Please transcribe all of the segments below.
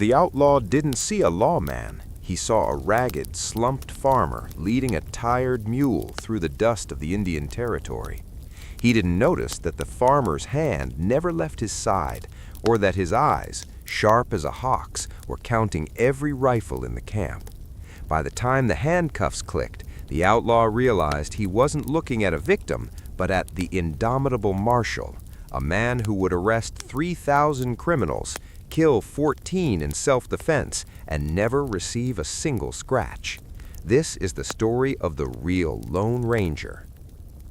The outlaw didn't see a lawman. He saw a ragged, slumped farmer leading a tired mule through the dust of the Indian Territory. He didn't notice that the farmer's hand never left his side, or that his eyes, sharp as a hawk's, were counting every rifle in the camp. By the time the handcuffs clicked, the outlaw realized he wasn't looking at a victim, but at the indomitable marshal, a man who would arrest 3,000 criminals, kill 14 in self-defense, and never receive a single scratch. This is the story of the real Lone Ranger.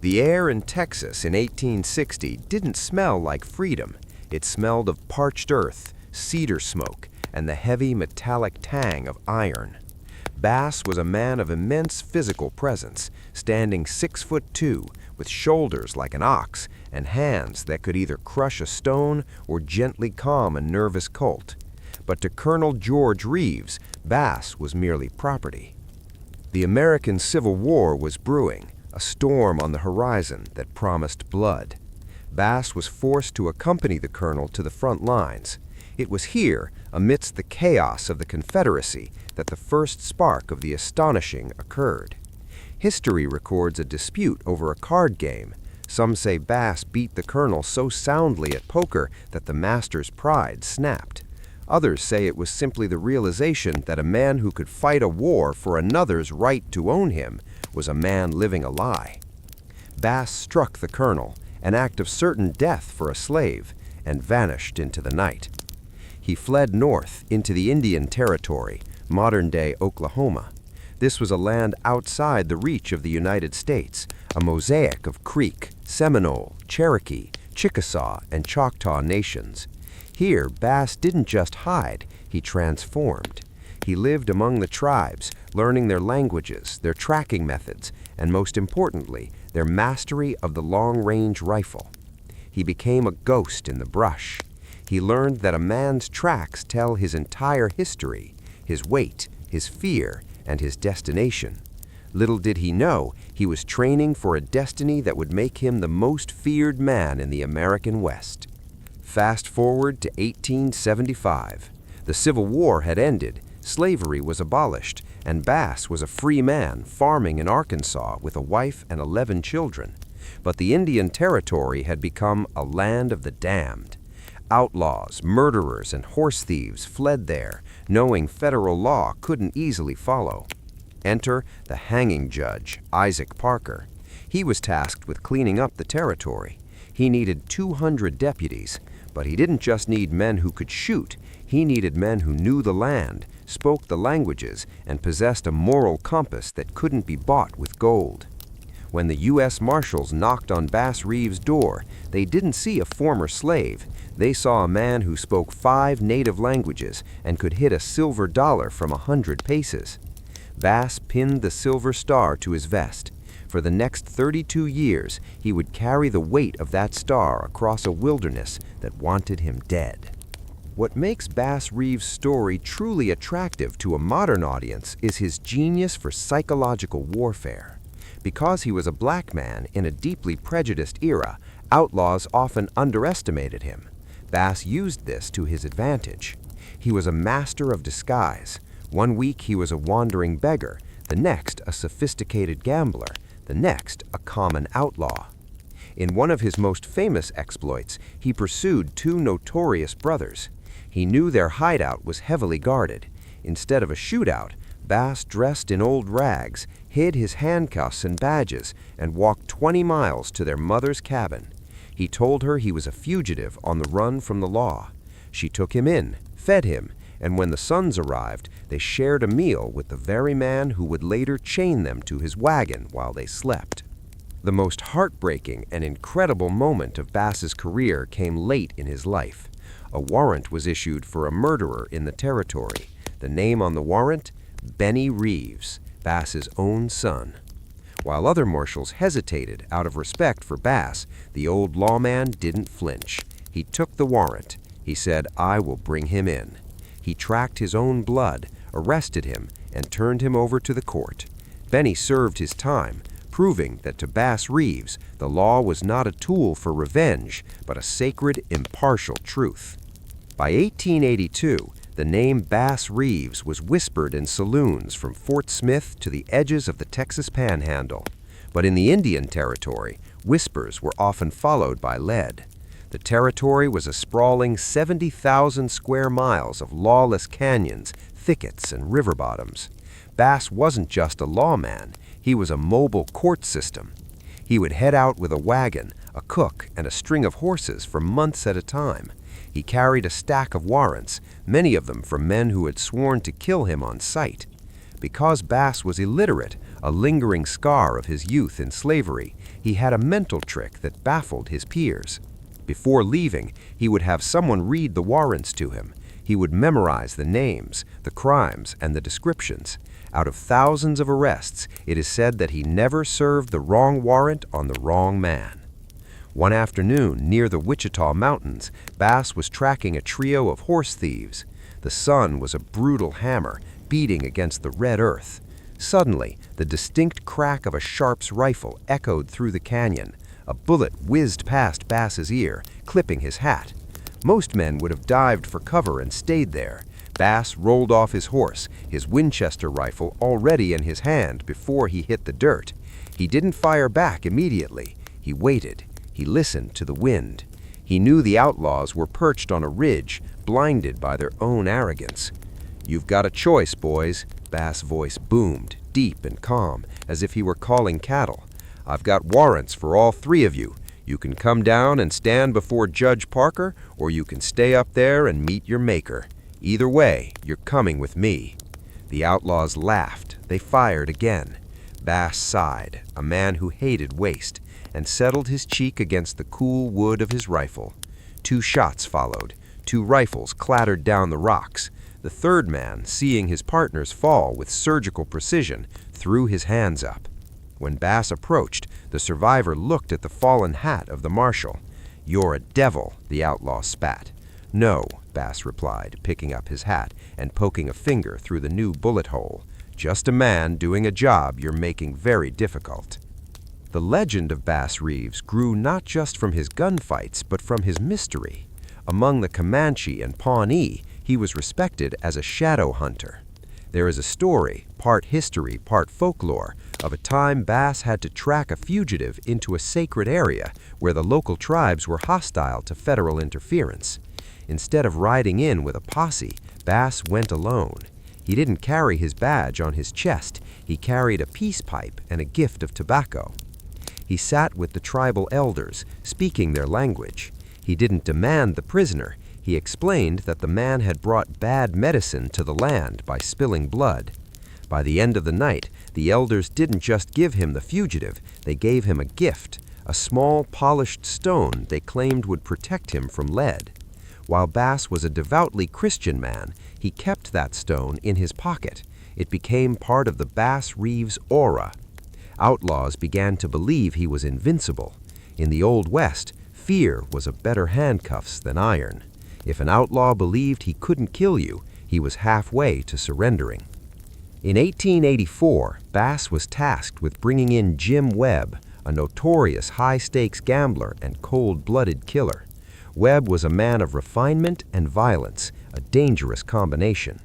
The air in Texas in 1860 didn't smell like freedom. It smelled of parched earth, cedar smoke, and the heavy metallic tang of iron. Bass was a man of immense physical presence, standing 6'2", with shoulders like an ox and hands that could either crush a stone or gently calm a nervous colt. But to Colonel George Reeves, Bass was merely property. The American Civil War was brewing, a storm on the horizon that promised blood. Bass was forced to accompany the colonel to the front lines. It was here, amidst the chaos of the Confederacy, that the first spark of the astonishing occurred. History records a dispute over a card game. Some say Bass beat the colonel so soundly at poker that the master's pride snapped. Others say it was simply the realization that a man who could fight a war for another's right to own him was a man living a lie. Bass struck the colonel, an act of certain death for a slave, and vanished into the night. He fled north into the Indian Territory, modern-day Oklahoma. This was a land outside the reach of the United States, a mosaic of Creek, Seminole, Cherokee, Chickasaw, and Choctaw nations. Here, Bass didn't just hide, he transformed. He lived among the tribes, learning their languages, their tracking methods, and most importantly, their mastery of the long-range rifle. He became a ghost in the brush. He learned that a man's tracks tell his entire history, his weight, his fear, and his destination. Little did he know, he was training for a destiny that would make him the most feared man in the American West. Fast forward to 1875. The Civil War had ended, slavery was abolished, and Bass was a free man farming in Arkansas with a wife and 11 children. But the Indian Territory had become a land of the damned. Outlaws, murderers, and horse thieves fled there, knowing federal law couldn't easily follow. Enter the hanging judge, Isaac Parker. He was tasked with cleaning up the territory. He needed 200 deputies, but he didn't just need men who could shoot. He needed men who knew the land, spoke the languages, and possessed a moral compass that couldn't be bought with gold. When the U.S. Marshals knocked on Bass Reeves' door, they didn't see a former slave. They saw a man who spoke 5 native languages and could hit a silver dollar from 100 paces. Bass pinned the silver star to his vest. For the next 32 years, he would carry the weight of that star across a wilderness that wanted him dead. What makes Bass Reeves' story truly attractive to a modern audience is his genius for psychological warfare. Because he was a black man in a deeply prejudiced era, outlaws often underestimated him. Bass used this to his advantage. He was a master of disguise. One week he was a wandering beggar, the next a sophisticated gambler, the next a common outlaw. In one of his most famous exploits, he pursued 2 notorious brothers. He knew their hideout was heavily guarded. Instead of a shootout, Bass dressed in old rags, hid his handcuffs and badges, and walked 20 miles to their mother's cabin. He told her he was a fugitive on the run from the law. She took him in, fed him, and when the sons arrived, they shared a meal with the very man who would later chain them to his wagon while they slept. The most heartbreaking and incredible moment of Bass's career came late in his life. A warrant was issued for a murderer in the territory. The name on the warrant? Benny Reeves, Bass's own son. While other marshals hesitated out of respect for Bass, the old lawman didn't flinch. He took the warrant. He said, "I will bring him in." He tracked his own blood, arrested him, and turned him over to the court. Benny served his time, proving that to Bass Reeves, the law was not a tool for revenge, but a sacred, impartial truth. By 1882, The name Bass Reeves was whispered in saloons from Fort Smith to the edges of the Texas Panhandle. But in the Indian Territory, whispers were often followed by lead. The territory was a sprawling 70,000 square miles of lawless canyons, thickets, and river bottoms. Bass wasn't just a lawman, he was a mobile court system. He would head out with a wagon, a cook, and a string of horses for months at a time. He carried a stack of warrants, many of them from men who had sworn to kill him on sight. Because Bass was illiterate, a lingering scar of his youth in slavery, he had a mental trick that baffled his peers. Before leaving, he would have someone read the warrants to him. He would memorize the names, the crimes, and the descriptions. Out of thousands of arrests, it is said that he never served the wrong warrant on the wrong man. One afternoon, near the Wichita Mountains, Bass was tracking a trio of horse thieves. The sun was a brutal hammer, beating against the red earth. Suddenly, the distinct crack of a Sharp's rifle echoed through the canyon. A bullet whizzed past Bass's ear, clipping his hat. Most men would have dived for cover and stayed there. Bass rolled off his horse, his Winchester rifle already in his hand before he hit the dirt. He didn't fire back immediately. He waited. He listened to the wind. He knew the outlaws were perched on a ridge, blinded by their own arrogance. "You've got a choice, boys," Bass' voice boomed, deep and calm, as if he were calling cattle. "I've got warrants for all three of you. You can come down and stand before Judge Parker, or you can stay up there and meet your maker. Either way, you're coming with me." The outlaws laughed. They fired again. Bass sighed, a man who hated waste, and settled his cheek against the cool wood of his rifle. 2 shots followed. 2 rifles clattered down the rocks. The third man, seeing his partners fall with surgical precision, threw his hands up. When Bass approached, the survivor looked at the fallen hat of the marshal. "You're a devil," the outlaw spat. "No," Bass replied, picking up his hat and poking a finger through the new bullet hole. "Just a man doing a job you're making very difficult." The legend of Bass Reeves grew not just from his gunfights, but from his mystery. Among the Comanche and Pawnee, he was respected as a shadow hunter. There is a story, part history, part folklore, of a time Bass had to track a fugitive into a sacred area where the local tribes were hostile to federal interference. Instead of riding in with a posse, Bass went alone. He didn't carry his badge on his chest. He carried a peace pipe and a gift of tobacco. He sat with the tribal elders, speaking their language. He didn't demand the prisoner. He explained that the man had brought bad medicine to the land by spilling blood. By the end of the night, the elders didn't just give him the fugitive, they gave him a gift, a small polished stone they claimed would protect him from lead. While Bass was a devoutly Christian man, he kept that stone in his pocket. It became part of the Bass Reeves aura. Outlaws began to believe he was invincible. In the Old West, fear was a better handcuffs than iron. If an outlaw believed he couldn't kill you, he was halfway to surrendering. In 1884, Bass was tasked with bringing in Jim Webb, a notorious high-stakes gambler and cold-blooded killer. Webb was a man of refinement and violence, a dangerous combination.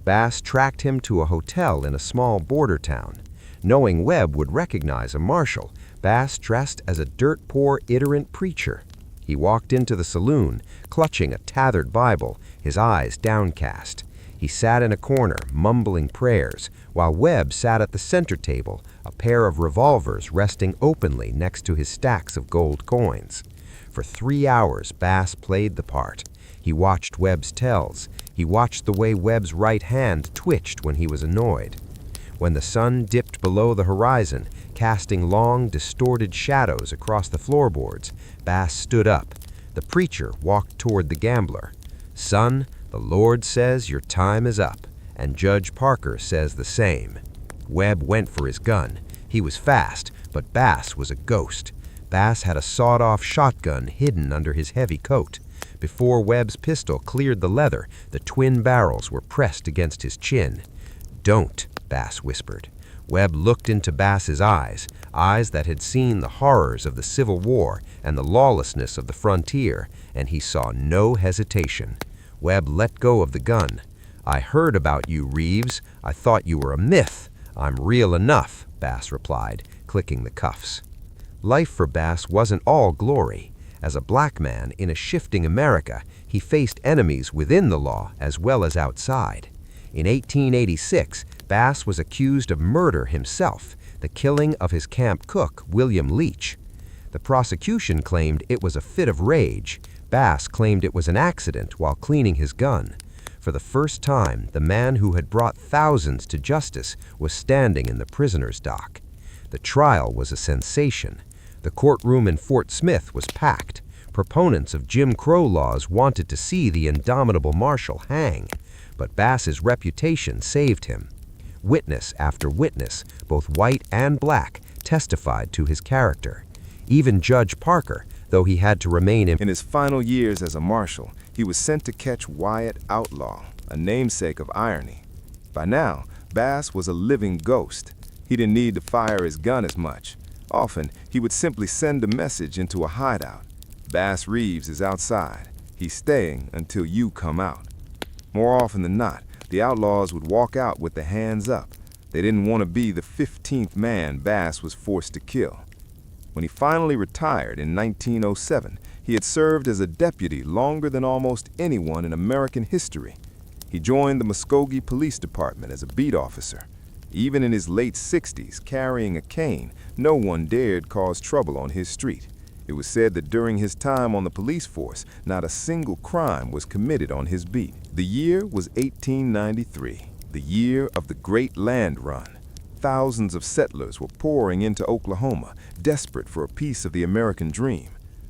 Bass tracked him to a hotel in a small border town. Knowing Webb would recognize a marshal, Bass dressed as a dirt-poor itinerant preacher. He walked into the saloon, clutching a tattered Bible, his eyes downcast. He sat in a corner, mumbling prayers, while Webb sat at the center table, a pair of revolvers resting openly next to his stacks of gold coins. For 3 hours, Bass played the part. He watched Webb's tells. He watched the way Webb's right hand twitched when he was annoyed. When the sun dipped below the horizon, casting long, distorted shadows across the floorboards, Bass stood up. The preacher walked toward the gambler. "Son, the Lord says your time is up, and Judge Parker says the same." Webb went for his gun. He was fast, but Bass was a ghost. Bass had a sawed-off shotgun hidden under his heavy coat. Before Webb's pistol cleared the leather, the twin barrels were pressed against his chin. "Don't," Bass whispered. Webb looked into Bass's eyes, eyes that had seen the horrors of the Civil War and the lawlessness of the frontier, and he saw no hesitation. Webb let go of the gun. "I heard about you, Reeves. I thought you were a myth. I'm real enough," Bass replied, clicking the cuffs. Life for Bass wasn't all glory. As a black man in a shifting America, he faced enemies within the law as well as outside. In 1886, Bass was accused of murder himself, the killing of his camp cook, William Leach. The prosecution claimed it was a fit of rage. Bass claimed it was an accident while cleaning his gun. For the first time, the man who had brought thousands to justice was standing in the prisoner's dock. The trial was a sensation. The courtroom in Fort Smith was packed. Proponents of Jim Crow laws wanted to see the indomitable Marshal hang, but Bass's reputation saved him. Witness after witness, both white and black, testified to his character. Even Judge Parker, though he had to remain In his final years as a marshal, he was sent to catch Wyatt Outlaw, a namesake of irony. By now, Bass was a living ghost. He didn't need to fire his gun as much. Often, he would simply send a message into a hideout. "Bass Reeves is outside. He's staying until you come out." More often than not, the outlaws would walk out with their hands up. They didn't want to be the 15th man Bass was forced to kill. When he finally retired in 1907, he had served as a deputy longer than almost anyone in American history. He joined the Muskogee Police Department as a beat officer. Even in his late 60s, carrying a cane, no one dared cause trouble on his street. It was said that during his time on the police force, not a single crime was committed on his beat. The year was 1893, the year of the Great Land Run. Thousands of settlers were pouring into Oklahoma, desperate for a piece of the American dream.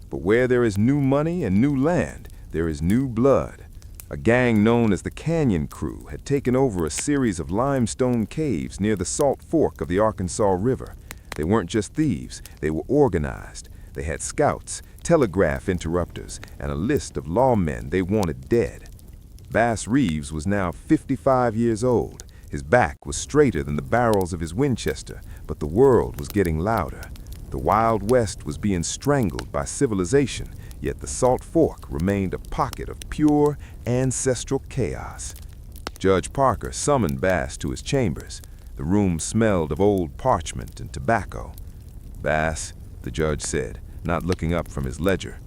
But where there is new money and new land, there is new blood. A gang known as the Canyon Crew had taken over a series of limestone caves near the Salt Fork of the Arkansas River. They weren't just thieves, they were organized. They had scouts, telegraph interrupters, and a list of lawmen they wanted dead. Bass Reeves was now 55 years old. His back was straighter than the barrels of his Winchester, but the world was getting louder. The Wild West was being strangled by civilization, yet the Salt Fork remained a pocket of pure ancestral chaos. Judge Parker summoned Bass to his chambers. The room smelled of old parchment and tobacco. "Bass," the judge said, not looking up from his ledger,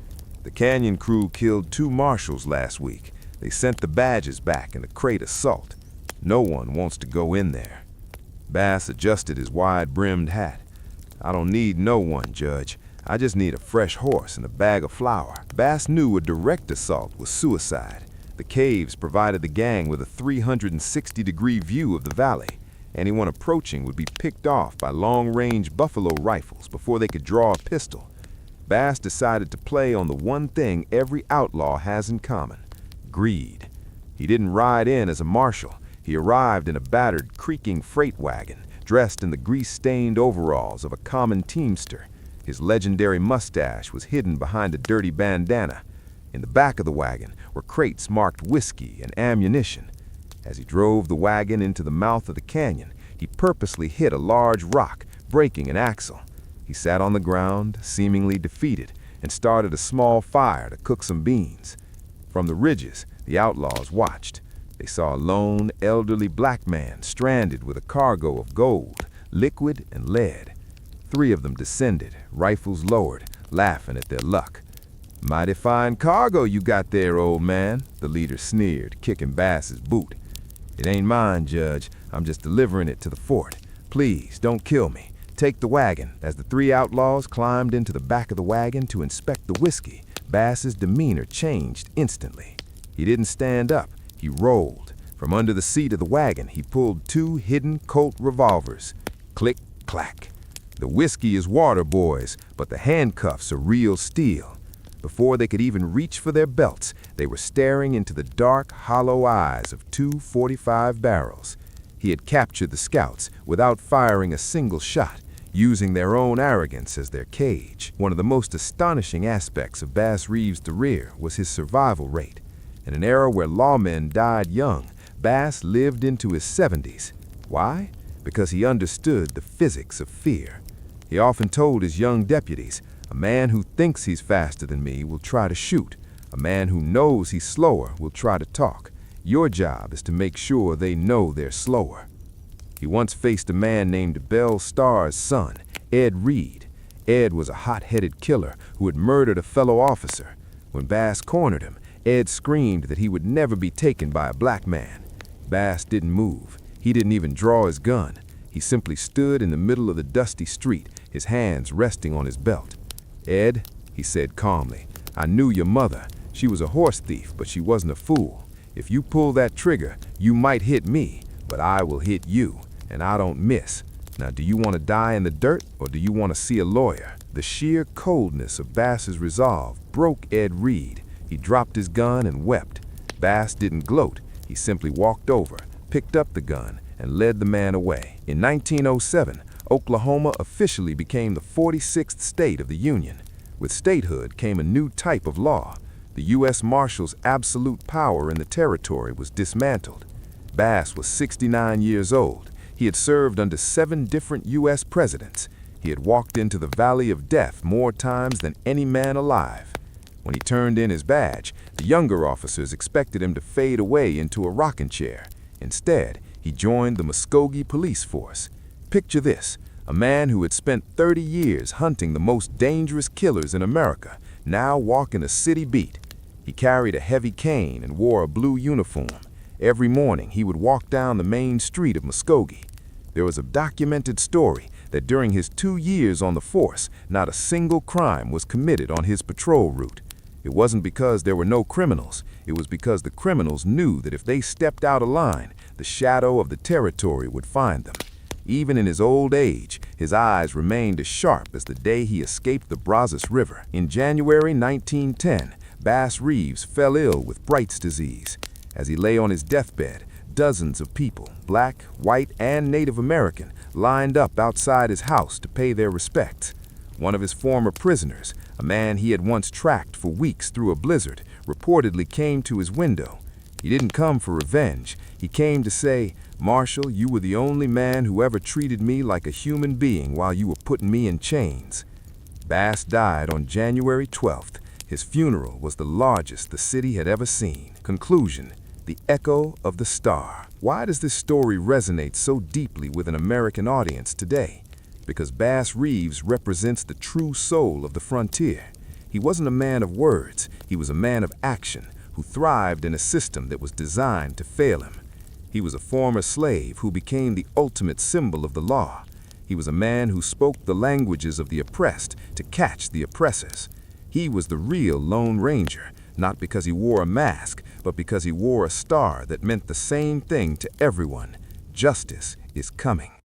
"the Canyon Crew killed 2 marshals last week. They sent the badges back in a crate of salt. No one wants to go in there." Bass adjusted his wide-brimmed hat. "I don't need no one, Judge. I just need a fresh horse and a bag of flour." Bass knew a direct assault was suicide. The caves provided the gang with a 360-degree view of the valley. Anyone approaching would be picked off by long-range buffalo rifles before they could draw a pistol. Bass decided to play on the one thing every outlaw has in common: greed. He didn't ride in as a marshal. He arrived in a battered, creaking freight wagon, dressed in the grease-stained overalls of a common teamster. His legendary mustache was hidden behind a dirty bandana. In the back of the wagon were crates marked whiskey and ammunition. As he drove the wagon into the mouth of the canyon, he purposely hit a large rock, breaking an axle. He sat on the ground, seemingly defeated, and started a small fire to cook some beans. From the ridges, the outlaws watched. They saw a lone, elderly black man stranded with a cargo of gold, liquid, and lead. 3 of them descended, rifles lowered, laughing at their luck. "Mighty fine cargo you got there, old man," the leader sneered, kicking Bass's boot. "It ain't mine, Judge. I'm just delivering it to the fort. Please, don't kill me. Take the wagon." As the 3 outlaws climbed into the back of the wagon to inspect the whiskey, Bass's demeanor changed instantly. He didn't stand up. He rolled. From under the seat of the wagon, he pulled 2 hidden Colt revolvers. Click, clack. The whiskey is water, boys, but the handcuffs are real steel. Before they could even reach for their belts, they were staring into the dark, hollow eyes of 2 .45 barrels. He had captured the scouts without firing a single shot, using their own arrogance as their cage. One of the most astonishing aspects of Bass Reeves' career was his survival rate. In an era where lawmen died young, Bass lived into his 70s. Why? Because he understood the physics of fear. He often told his young deputies, "A man who thinks he's faster than me will try to shoot. A man who knows he's slower will try to talk. Your job is to make sure they know they're slower. He once faced a man named Belle Starr's son, Ed Reed. Ed was a hot-headed killer who had murdered a fellow officer. When Bass cornered him, Ed screamed that he would never be taken by a black man. Bass didn't move. He didn't even draw his gun. He simply stood in the middle of the dusty street, his hands resting on his belt. "Ed," he said calmly, "I knew your mother. She was a horse thief, but she wasn't a fool. If you pull that trigger, you might hit me, but I will hit you, and I don't miss. Now, do you want to die in the dirt, or do you want to see a lawyer?" The sheer coldness of Bass's resolve broke Ed Reed. He dropped his gun and wept. Bass didn't gloat. He simply walked over, picked up the gun, and led the man away. In 1907, Oklahoma officially became the 46th state of the Union. With statehood came a new type of law. The U.S. Marshal's absolute power in the territory was dismantled. Bass was 69 years old. He had served under 7 different U.S. presidents. He had walked into the valley of death more times than any man alive. When he turned in his badge, the younger officers expected him to fade away into a rocking chair. Instead, he joined the Muskogee police force. Picture this, a man who had spent 30 years hunting the most dangerous killers in America, now walking a city beat. He carried a heavy cane and wore a blue uniform. Every morning, he would walk down the main street of Muskogee. There was a documented story that during his 2 years on the force, not a single crime was committed on his patrol route. It wasn't because there were no criminals. It was because the criminals knew that if they stepped out of line, the shadow of the territory would find them. Even in his old age, his eyes remained as sharp as the day he escaped the Brazos River. In January 1910, Bass Reeves fell ill with Bright's disease. As he lay on his deathbed, dozens of people, black, white, and Native American, lined up outside his house to pay their respects. One of his former prisoners, a man he had once tracked for weeks through a blizzard, reportedly came to his window. He didn't come for revenge. He came to say, "Marshal, you were the only man who ever treated me like a human being while you were putting me in chains." Bass died on January 12th. His funeral was the largest the city had ever seen. Conclusion: the echo of the star. Why does this story resonate so deeply with an American audience today? Because Bass Reeves represents the true soul of the frontier. He wasn't a man of words. He was a man of action who thrived in a system that was designed to fail him. He was a former slave who became the ultimate symbol of the law. He was a man who spoke the languages of the oppressed to catch the oppressors. He was the real Lone Ranger, not because he wore a mask, but because he wore a star that meant the same thing to everyone. Justice is coming.